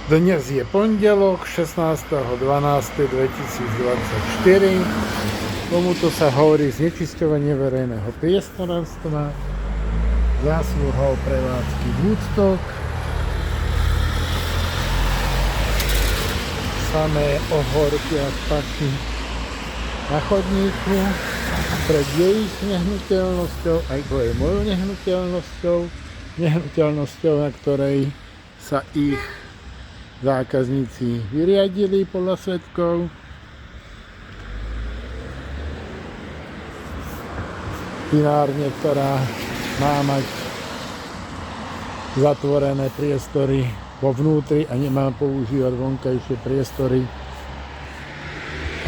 Dnes je pondelok 16.12.2024. Tomuto sa hovorí znečisťovanie verejného priestranstva, zásluhou prevádzky Woodstock. Samé ohorky a spaky na chodníku pred jej nehnuteľnosťou, aj to je mojou nehnuteľnosťou, na ktorej sa ich zákazníci vyriadili podľa svedkov. Vinárne, ktorá má mať zatvorené priestory vo vnútri a nemá používať vonkajšie priestory.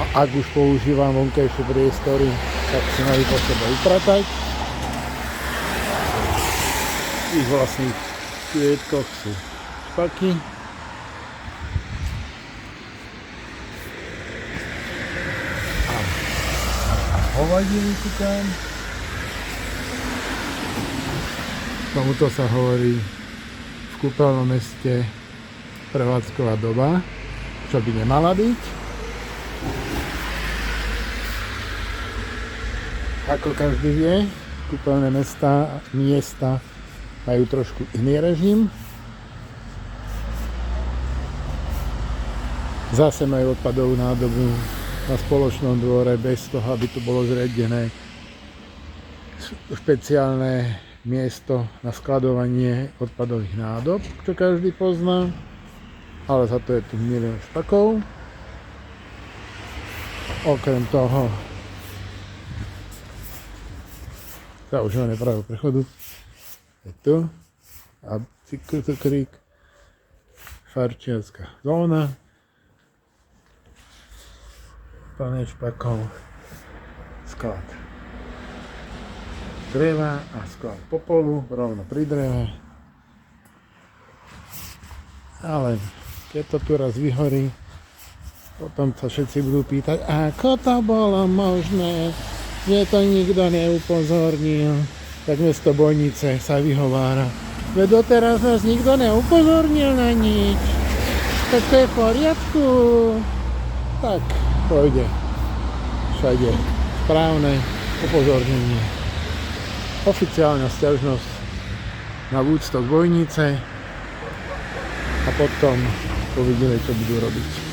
A ak už používam vonkajšie priestory, tak si majú po sebe upratať. V ich vlastných kvietkoch sú špaky. Hovadiny kúkam. Tomuto sa hovorí v kúpeľnom meste prevádzková doba, čo by nemala byť. Ako každý vie, kúpeľné miesta majú trošku iný režim. Zase majú odpadovú nádobu na spoločnom dvore bez toho, aby tu bolo zriadené špeciálne miesto na skladovanie odpadových nádob, čo každý pozná, ale za to je tu milión špakov. Okrem toho zaužívanie pravého prechodu je tu a cyklokrík, farčiarska zóna, plné špakov, sklad dreva a sklad popolu rovno pri dreve. Ale keď to tu raz vyhorí, potom sa všetci budú pýtať, ako to bolo možné, že to nikto neupozornil. Tak mesto Bojnice sa vyhovára, veď doteraz nás nikto neupozornil na nič, tak to je v poriadku. Tak pôjde všade správne upozornenie. Oficiálna sťažnosť na Woodstock Bojnice a potom uvidíme, čo budú robiť.